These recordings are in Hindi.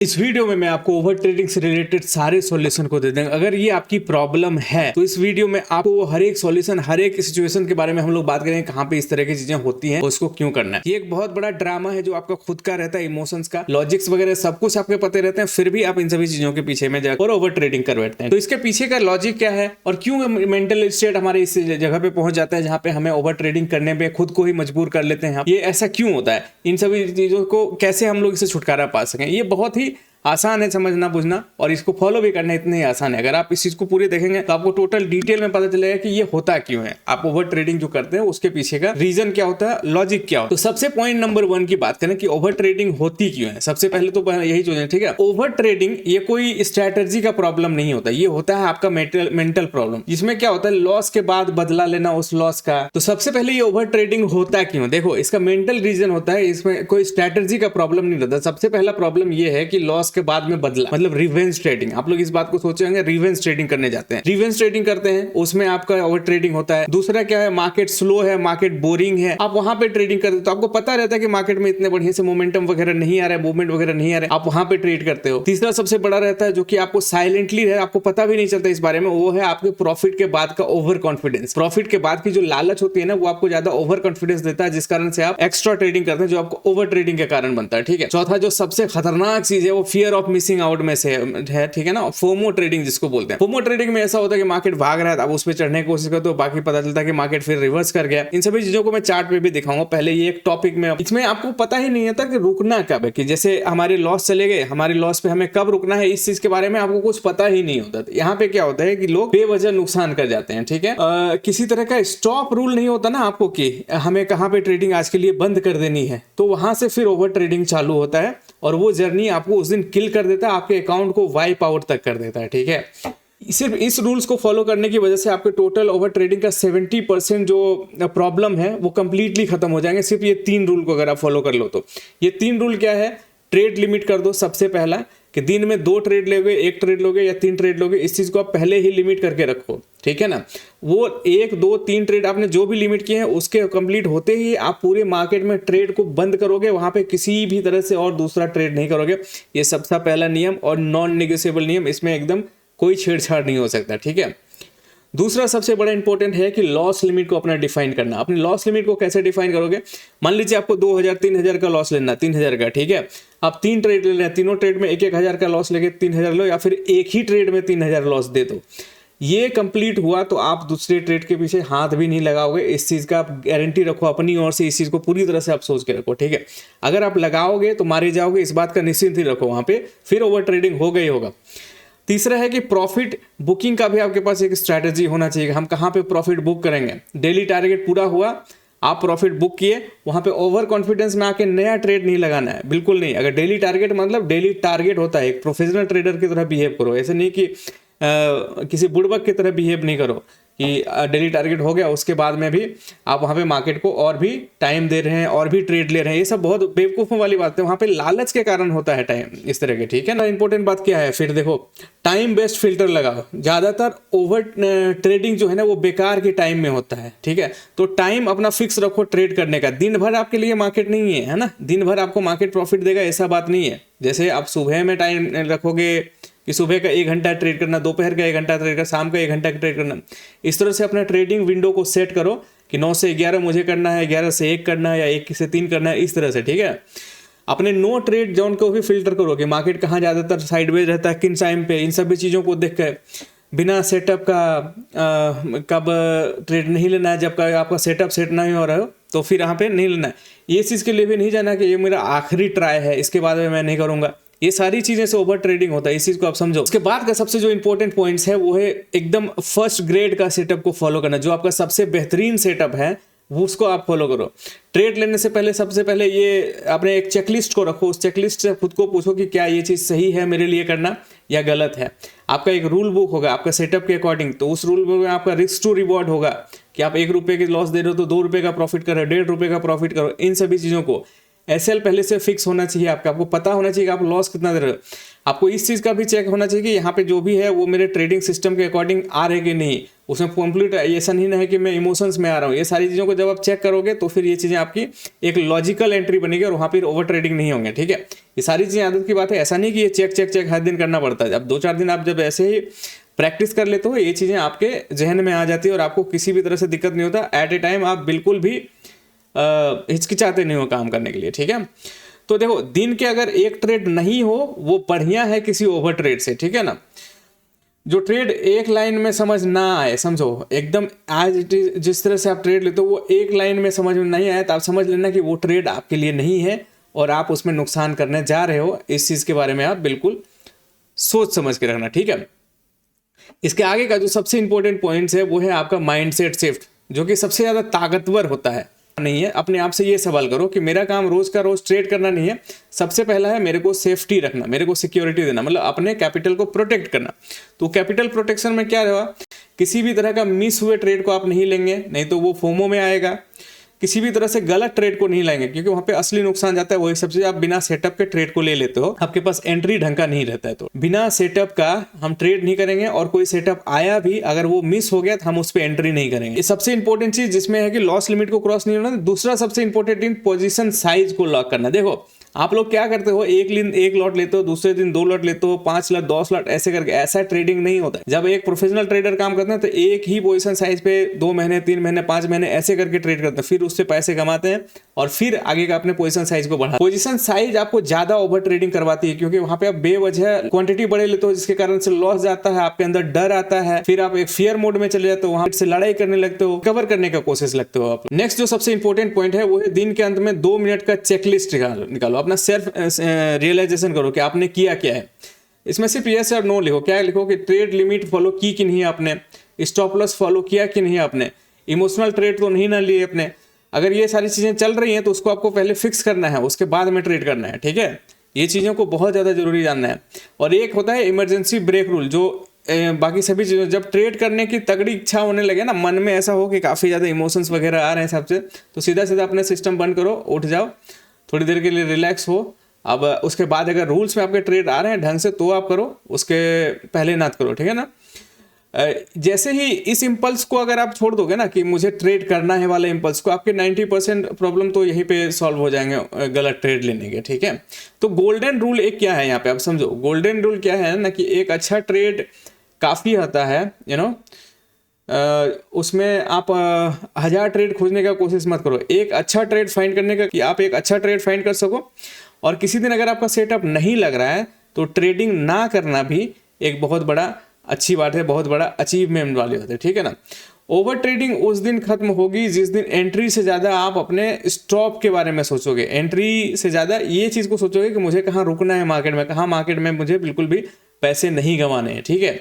इस वीडियो में मैं आपको ओवर ट्रेडिंग से रिलेटेड सारे सॉल्यूशन को दे देंगे। अगर ये आपकी प्रॉब्लम है तो इस वीडियो में आपको हर एक सॉल्यूशन, हर एक सिचुएशन के बारे में हम लोग बात करेंगे, कहाँ पे इस तरह की चीजें होती हैं, उसको क्यों करना है। ये एक बहुत बड़ा ड्रामा है जो आपका खुद का रहता है, इमोशंस का, लॉजिक्स वगैरह सब कुछ आपके पते रहते हैं, फिर भी आप इन सभी चीजों के पीछे में जाकर ओवर ट्रेडिंग कर बैठते हैं। तो इसके पीछे का लॉजिक क्या है और क्यों मेंटल स्टेट हमारे इस जगह पे पहुंच जाता है जहां पे हमें ओवर ट्रेडिंग करने पे खुद को ही मजबूर कर लेते हैं। ये ऐसा क्यों होता है, इन सभी चीजों को कैसे हम लोग इससे छुटकारा पा सकें, ये बहुत ही आसान है समझना बुझना और इसको फॉलो भी करना इतने ही आसान है। अगर आप इस चीज को पूरी देखेंगे तो आपको टोटल डिटेल में पता चलेगा कि ये होता क्यों है, आप ओवर ट्रेडिंग जो करते हैं उसके पीछे का रीजन क्या होता है, लॉजिक क्या होता है। तो सबसे पॉइंट नंबर 1 की बात करें कि ओवर ट्रेडिंग होती क्यों है। सबसे पहले तो यही सोचें, ठीक है, ओवर ट्रेडिंग ये कोई स्ट्रैटेजी का प्रॉब्लम नहीं होता, ये होता है आपका मेंटल प्रॉब्लम, जिसमें क्या होता है लॉस के बाद बदला लेना उस लॉस का। तो सबसे पहले ये ओवर ट्रेडिंग होता क्यों, देखो इसका मेंटल रीजन होता है, इसमें कोई स्ट्रैटेजी का प्रॉब्लम नहीं होता। सबसे पहला प्रॉब्लम ये है कि लॉस के बाद में बदला, मतलब रिवेंज ट्रेडिंग। आप लोग इस बात को सोचे होंगे, रिवेंज ट्रेडिंग करने जाते हैं, रिवेंज ट्रेडिंग करते हैं, उसमें आपका ओवर ट्रेडिंग होता है। दूसरा क्या है, मार्केट स्लो है, मार्केट बोरिंग है, आप वहां पे ट्रेडिंग करते हो तो आपको पता रहता है कि मार्केट में इतने बढ़िया से मोमेंटम वगैरह नहीं आ रहा है, मूवमेंट वगैरह नहीं आ रहा है, आप वहां पे ट्रेड करते हो। तीसरा सबसे बड़ा रहता है जो कि आपको साइलेंटली है, आपको पता भी नहीं चलता इस बारे में, वो है आपके प्रॉफिट के बाद का ओवर कॉन्फिडेंस। प्रॉफिट के बाद की जो लालच होती है ना, वो आपको ज्यादा ओवर कॉन्फिडेंस देता है, जिस कारण से आप एक्स्ट्रा ट्रेडिंग करते हैं, जो आपको ओवर ट्रेडिंग के कारण बनता है। ठीक है, चौथा जो सबसे खतरनाक चीज है वो फियर ऑफ मिसिंग आउट में से है, ठीक है ना, फोमो ट्रेडिंग जिसको बोलते हैं। फोमो ट्रेडिंग में ऐसा होता है कि मार्केट भाग रहा है, आप उस पर चढ़ने की कोशिश करते हो, बाकी पता चलता है कि मार्केट फिर रिवर्स कर गया। इन सभी चीजों को मैं चार्ट पे भी दिखाऊंगा। पहले ये एक टॉपिक में, इसमें आपको पता ही नहीं था कि रुकना कब है, कि जैसे हमारे लॉस चले गए, हमारे लॉस पे हमें कब रुकना है, इस चीज के बारे में आपको कुछ पता ही नहीं होता। यहाँ पे क्या होता है कि लोग बेवजह नुकसान कर जाते हैं। ठीक है, किसी तरह का स्टॉप रूल नहीं होता ना आपको कि हमें कहाँ पे ट्रेडिंग आज के लिए बंद कर देनी है, तो वहां से फिर ओवर ट्रेडिंग चालू होता है और वो जर्नी आपको उस दिन किल कर देता है, आपके अकाउंट को वाइप आउट तक कर देता है। ठीक है, सिर्फ इस रूल्स को फॉलो करने की वजह से आपके टोटल ओवर ट्रेडिंग का 70% जो प्रॉब्लम है वो कंप्लीटली खत्म हो जाएंगे, सिर्फ ये 3 रूल को अगर आप फॉलो कर लो तो। ये 3 रूल क्या है, ट्रेड लिमिट कर दो सबसे पहला, कि दिन में 2 ट्रेड लोगे, 1 ट्रेड लोगे या 3 ट्रेड लोगे, इस चीज को आप पहले ही लिमिट करके रखो। ठीक है ना, वो 1, 2, 3 ट्रेड आपने जो भी लिमिट किए हैं उसके कंप्लीट होते ही आप पूरे मार्केट में ट्रेड को बंद करोगे, वहां पे किसी भी तरह से और दूसरा ट्रेड नहीं करोगे। ये सबसे पहला नियम और नॉन नेगोशिएबल नियम, इसमें एकदम कोई छेड़छाड़ नहीं हो सकता। ठीक है, दूसरा सबसे बड़ा इंपॉर्टेंट है कि लॉस लिमिट को अपना डिफाइन करना। अपनी लॉस लिमिट को कैसे डिफाइन करोगे, मान लीजिए आपको 2000 3000 का लॉस लेना, 3000 का, ठीक है, आप 3 ट्रेड ले रहे हैं, तीनों ट्रेड में 1-1000 का लॉस लेके 3000 लो, या फिर एक ही ट्रेड में 3000 लॉस दे दो। ये कंप्लीट हुआ तो आप दूसरे ट्रेड के पीछे हाथ भी नहीं लगाओगे, इस चीज का आप गारंटी रखो अपनी ओर से, इस चीज को पूरी तरह से आप सोच के रखो। ठीक है, अगर आप लगाओगे तो मारे जाओगे, इस बात का निश्चिंत ही रखो, वहां पे फिर ओवर ट्रेडिंग हो गई होगा। तीसरा है कि प्रॉफिट बुकिंग का भी आपके पास एक स्ट्रैटेजी होना चाहिए, हम कहाँ पे प्रॉफिट बुक करेंगे। डेली टारगेट पूरा हुआ, आप प्रॉफिट बुक किए, वहां पे ओवर कॉन्फिडेंस में आके नया ट्रेड नहीं लगाना है, बिल्कुल नहीं। अगर डेली टारगेट मतलब डेली टारगेट होता है, एक प्रोफेशनल ट्रेडर की तरह बिहेव करो, ऐसे नहीं कि किसी बुड़बक की तरह बिहेव नहीं करो कि डेली टारगेट हो गया उसके बाद में भी आप वहां पे मार्केट को और भी टाइम दे रहे हैं और भी ट्रेड ले रहे हैं। ये सब बहुत बेवकूफों वाली बात है, वहां पे लालच के कारण होता है टाइम इस तरह के। ठीक है ना, इंपॉर्टेंट बात क्या है फिर देखो, टाइम बेस्ड फिल्टर लगाओ। ज्यादातर ओवर ट्रेडिंग जो है ना वो बेकार के टाइम में होता है। ठीक है, तो टाइम अपना फिक्स रखो ट्रेड करने का। दिन भर आपके लिए मार्केट नहीं है ना, दिन भर आपको मार्केट प्रॉफिट देगा ऐसा बात नहीं है। जैसे आप सुबह में टाइम रखोगे कि सुबह का 1 घंटा ट्रेड करना, दोपहर का 1 घंटा ट्रेड करना, शाम का 1 घंटा ट्रेड करना, इस तरह से अपना ट्रेडिंग विंडो को सेट करो कि 9 से 11 मुझे करना है, 11 से 1 करना है या 1 से 3 करना है, इस तरह से। ठीक है, अपने नो ट्रेड जोन को भी फिल्टर करो कि मार्केट कहाँ ज्यादातर साइडवेज रहता है, किन टाइम पे, इन सभी चीजों को देख कर बिना सेटअप का कब ट्रेड नहीं लेना है, जब आपका सेटअप सेट नहीं हो रहा हो तो फिर यहाँ पे नहीं लेना है। ये चीज के लिए भी नहीं जाना कि ये मेरा आखिरी ट्राई है, इसके बाद में मैं नहीं करूंगा। ये सारी चीजें से ओवर ट्रेडिंग होता है, इस चीज को आप समझो। उसके बाद का सबसे जो इंपॉर्टेंट पॉइंट्स है वो है एकदम फर्स्ट ग्रेड का सेटअप को फॉलो करना, जो आपका सबसे बेहतरीन सेटअप है वो उसको आप फॉलो करो। ट्रेड लेने से पहले सबसे पहले ये अपने एक चेकलिस्ट को रखो, उस चेकलिस्ट से खुद को पूछो कि क्या ये चीज सही है मेरे लिए करना या गलत है। आपका एक रूल बुक होगा आपका सेटअप के अकॉर्डिंग, तो उस रूल बुक में आपका रिस्क टू रिवॉर्ड होगा कि आप 1 रुपए के लॉस दे रहे हो तो 2 रुपए का प्रॉफिट करो, 1.5 रुपए का प्रॉफिट करो। इन सभी चीजों को एसएल पहले से फिक्स होना चाहिए, आपको पता होना चाहिए कि आप लॉस कितना दे रहे हो। आपको इस चीज़ का भी चेक होना चाहिए कि यहाँ पे जो भी है वो मेरे ट्रेडिंग सिस्टम के अकॉर्डिंग आ रहे कि नहीं, उसमें कंप्लीट ऐसा नहीं है कि मैं इमोशंस में आ रहा हूँ। ये सारी चीज़ों को जब आप चेक करोगे तो फिर ये चीज़ें आपकी एक लॉजिकल एंट्री बनेगी और वहाँ पर ओवर ट्रेडिंग नहीं होंगे, ठीक है। ये सारी चीज़ें आदत की बात है, ऐसा नहीं कि ये चेक चेक चेक हर दिन करना पड़ता है। अब 2-4 दिन आप जब ऐसे ही प्रैक्टिस कर लेते हो ये चीज़ें आपके जहन में आ जाती है और आपको किसी भी तरह से दिक्कत नहीं होता। एट ए टाइम आप बिल्कुल भी हिचकिचाते नहीं हो काम करने के लिए, ठीक है। तो देखो, दिन के अगर एक ट्रेड नहीं हो वो बढ़िया है किसी ओवर ट्रेड से, ठीक है ना। जो ट्रेड एक लाइन में समझ ना आए, समझो एकदम आज जिस तरह से आप ट्रेड लेते हो वो एक लाइन में समझ में नहीं आए तो आप समझ लेना कि वो ट्रेड आपके लिए नहीं है और आप उसमें नुकसान करने जा रहे हो। इस चीज़ के बारे में आप बिल्कुल सोच समझ के रखना, ठीक है। इसके आगे का जो सबसे इंपॉर्टेंट पॉइंट्स है वो है आपका माइंडसेट शिफ्ट, जो कि सबसे ज़्यादा ताकतवर होता है। नहीं है, अपने आप से ये सवाल करो कि मेरा काम रोज का रोज ट्रेड करना नहीं है, सबसे पहला है मेरे को सेफ्टी रखना, मेरे को सिक्योरिटी देना, मतलब अपने कैपिटल को प्रोटेक्ट करना। तो कैपिटल प्रोटेक्शन में क्या रहा, किसी भी तरह का मिस हुए ट्रेड को आप नहीं लेंगे, नहीं तो वो फोमो में आएगा। किसी भी तरह से गलत ट्रेड को नहीं लाएंगे क्योंकि वहां पे असली नुकसान जाता है वही सब चीज। आप बिना सेटअप के ट्रेड को ले लेते हो, आपके पास एंट्री ढंग का नहीं रहता है, तो बिना सेटअप का हम ट्रेड नहीं करेंगे और कोई सेटअप आया भी अगर वो मिस हो गया तो हम उस पर एंट्री नहीं करेंगे। ये सबसे इंपॉर्टेंट चीज जिसमें है कि लॉस लिमिट को क्रॉस नहीं होना। दूसरा सबसे इंपॉर्टेंट पोजिशन साइज को लॉक करना। देखो आप लोग क्या करते हो, एक लॉट लेते हो, दूसरे दिन 2 लॉट लेते हो, 5 लॉट 10 लॉट ऐसे करके, ऐसा ट्रेडिंग नहीं होता है। जब एक प्रोफेशनल ट्रेडर काम करते हैं तो एक ही पोजीशन साइज पे 2 महीने 3 महीने 5 महीने ऐसे करके ट्रेड करते हैं, फिर उससे पैसे कमाते हैं और फिर आगे का अपने पोजीशन साइज को बढ़ाते हैं। पोजीशन साइज आपको ज्यादा ओवर ट्रेडिंग करवाती है क्योंकि वहां पे आप बेवजह क्वांटिटी बड़े लेते हो जिसके कारण से लॉस जाता है, आपके अंदर डर आता है, फिर आप एक फियर मोड में चले जाते हो, वहां से लड़ाई करने लगते हो, कवर करने का कोशिश लगते हो आप। नेक्स्ट जो सबसे इंपॉर्टेंट पॉइंट है वो है दिन के अंत में 2 मिनट का चेकलिस्ट निकालो, अपना सेल्फ रियलाइजेशन करो कि आपने किया क्या है। इसमें सिर्फ यस और नो लिखो। क्या लिखो कि ट्रेड लिमिट फॉलो की कि नहीं आपने, स्टॉप लॉस फॉलो किया कि नहीं आपने, इमोशनल ट्रेड तो नहीं ना लिए आपने। अगर ये सारी चीजें चल रही हैं तो उसको आपको पहले फिक्स करना है, उसके बाद में ट्रेड करना है, ठीक है। ये चीजों को बहुत ज्यादा जरूरी जानना है। और एक होता है इमरजेंसी ब्रेक रूल, जो बाकी सभी चीज़ों जब ट्रेड करने की तगड़ी इच्छा होने लगे ना, मन में ऐसा हो कि काफ़ी ज़्यादा इमोशंस वगैरह आ रहे हैं सबसे, तो सीधा सीधा अपने सिस्टम बंद करो, उठ जाओ, थोड़ी देर के लिए रिलैक्स हो। अब उसके बाद अगर रूल्स में आपके ट्रेड आ रहे हैं ढंग से तो आप करो, उसके पहले ना करो, ठीक है ना। जैसे ही इस इम्पल्स को अगर आप छोड़ दोगे ना कि मुझे ट्रेड करना है वाले इम्पल्स को, आपके 90% प्रॉब्लम तो यहीं पे सॉल्व हो जाएंगे गलत ट्रेड लेने के, ठीक है। तो गोल्डन रूल एक क्या है यहाँ पे आप समझो। गोल्डन रूल क्या है ना कि एक अच्छा ट्रेड काफ़ी होता है, यू नो, उसमें आप 1000 ट्रेड खोजने का कोशिश मत करो। एक अच्छा ट्रेड फाइंड करने का कि आप एक अच्छा ट्रेड फाइंड कर सको। और किसी दिन अगर आपका सेटअप नहीं लग रहा है तो ट्रेडिंग ना करना भी एक बहुत बड़ा अच्छी बात है, बहुत बड़ा अचीवमेंट वाली बात है, ठीक है ना। ओवर ट्रेडिंग उस दिन खत्म होगी जिस दिन एंट्री से ज़्यादा आप अपने स्टॉप के बारे में सोचोगे, एंट्री से ज़्यादा ये चीज़ को सोचोगे कि मुझे कहाँ रुकना है मार्केट में, कहाँ मार्केट में मुझे बिल्कुल भी पैसे नहीं गंवाने हैं, ठीक है।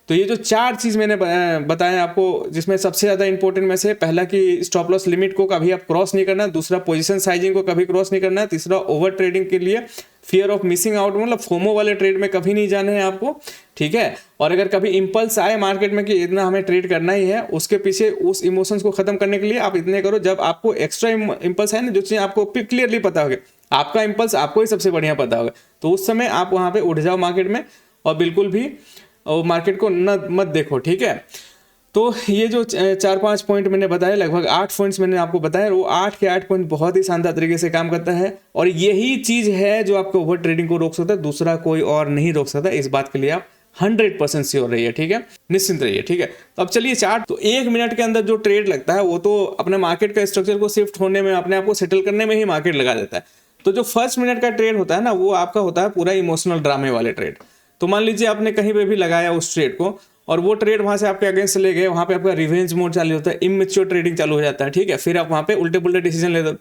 तो ये जो 4 चीज़ मैंने बताया आपको, जिसमें सबसे ज़्यादा इंपॉर्टेंट में से पहला कि स्टॉप लॉस लिमिट को कभी आप क्रॉस नहीं करना, दूसरा पोजीशन साइजिंग को कभी क्रॉस नहीं करना, तीसरा ओवर ट्रेडिंग के लिए फियर ऑफ मिसिंग आउट, मतलब फोमो वाले ट्रेड में कभी नहीं जाना है आपको, ठीक है। और अगर कभी इंपल्स आए मार्केट में कि इतना हमें ट्रेड करना ही है, उसके पीछे उस इमोशंस को खत्म करने के लिए आप इतने करो जब आपको एक्स्ट्रा इंपल्स है ना, जो चीज़ आपको क्लियरली पता होगा, आपका इंपल्स आपको ही सबसे बढ़िया पता होगा, तो उस समय आप वहाँ पे उठ जाओ मार्केट में और बिल्कुल भी मार्केट को मत देखो, ठीक है। तो ये जो 4-5 पॉइंट मैंने बताया, लगभग 8 पॉइंट्स मैंने आपको बताया, वो 8 के 8 पॉइंट बहुत ही शानदार तरीके से काम करता है और यही चीज़ है जो आपको ओवर ट्रेडिंग को रोक सकता है, दूसरा कोई और नहीं रोक सकता। इस बात के लिए आप 100% श्योर रहिए, ठीक है, निश्चिंत रहिए, ठीक है। तो अब चलिए चार्ट, तो 1 मिनट के अंदर जो ट्रेड लगता है वो तो अपने मार्केट का स्ट्रक्चर को शिफ्ट होने में, अपने आप को सेटल करने में ही मार्केट लगा देता है। तो जो फर्स्ट मिनट का ट्रेड होता है ना, वो आपका होता है पूरा इमोशनल ड्रामे वाले ट्रेड। तो मान लीजिए आपने कहीं पे भी लगाया उस ट्रेड को और वो ट्रेड वहां से आपके अगेंस्ट चले गए, वहां पे आपका रिवेंज मोड चालू होता है, इमैच्योर ट्रेडिंग चालू हो जाता है, ठीक है। फिर आप वहां पे उल्टे पुल्टे डिसीजन लेते हो।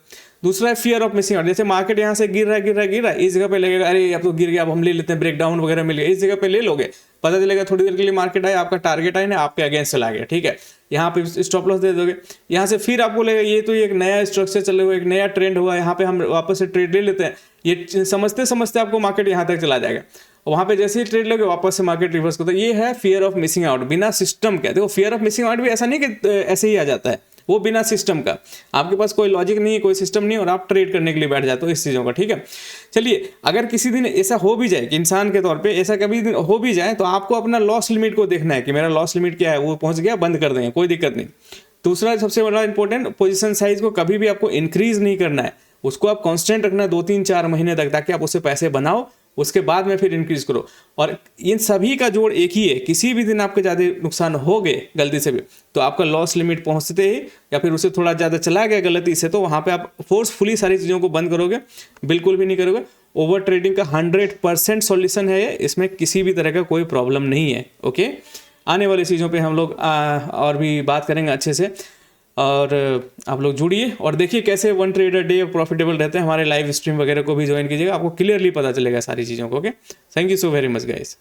दूसरा है फियर ऑफ मिसिंग आउट, जैसे मार्केट यहाँ से गिर रहा है, इस जगह पे लगेगा अरे अब तो गिर गया, अब हम ले लेते हैं, ब्रेकडाउन वगैरह मिल गया, इस जगह पे ले लोगे, पता चलेगा थोड़ी देर के लिए मार्केट आया, आपका टारगेट आया ना, आपके अगेंस्ट चला गया, ठीक है, यहाँ पे स्टॉप लॉस दे दोगे। यहाँ से फिर आपको लगेगा ये तो एक नया स्ट्रक्चर चले हुआ, एक नया ट्रेंड हुआ, यहाँ पे हम वापस से ट्रेड ले लेते हैं, ये समझते समझते आपको मार्केट यहाँ तक चला जाएगा। वहाँ पे जैसे ही ट्रेड लगे वापस से मार्केट रिवर्स करता है। ये है फियर ऑफ मिसिंग आउट बिना सिस्टम के। देखो फियर ऑफ मिसिंग आउट भी ऐसा नहीं कि ऐसे ही आ जाता है, वो बिना सिस्टम का, आपके पास कोई लॉजिक नहीं है, कोई सिस्टम नहीं है और आप ट्रेड करने के लिए बैठ जाते हो इस चीज़ों का, ठीक है। चलिए, अगर किसी दिन ऐसा हो भी जाए कि इंसान के तौर पे ऐसा कभी दिन हो भी जाए, तो आपको अपना लॉस लिमिट को देखना है कि मेरा लॉस लिमिट क्या है, वो पहुंच गया, बंद कर देंगे, कोई दिक्कत नहीं। दूसरा सबसे बड़ा इंपॉर्टेंट, पोजीशन साइज को कभी भी आपको इंक्रीज नहीं करना है, उसको आप कांस्टेंट रखना है 2-3-4 महीने तक, ताकि आप उससे पैसे बनाओ, उसके बाद में फिर इंक्रीज करो। और इन सभी का जोड़ एक ही है, किसी भी दिन आपके ज़्यादा नुकसान हो गए गलती से भी, तो आपका लॉस लिमिट पहुंचते ही या फिर उससे थोड़ा ज़्यादा चला गया गलती से, तो वहाँ पे आप फोर्सफुली सारी चीज़ों को बंद करोगे, बिल्कुल भी नहीं करोगे। ओवर ट्रेडिंग का 100% सॉल्यूशन है ये, इसमें किसी भी तरह का कोई प्रॉब्लम नहीं है। ओके, आने वाली चीज़ों पे हम लोग और भी बात करेंगे अच्छे से, और आप लोग जुड़िए और देखिए कैसे वन ट्रेडर डे प्रॉफिटेबल रहते हैं। हमारे लाइव स्ट्रीम वगैरह को भी ज्वाइन कीजिएगा, आपको क्लियरली पता चलेगा सारी चीज़ों को। Okay, thank you so very much guys.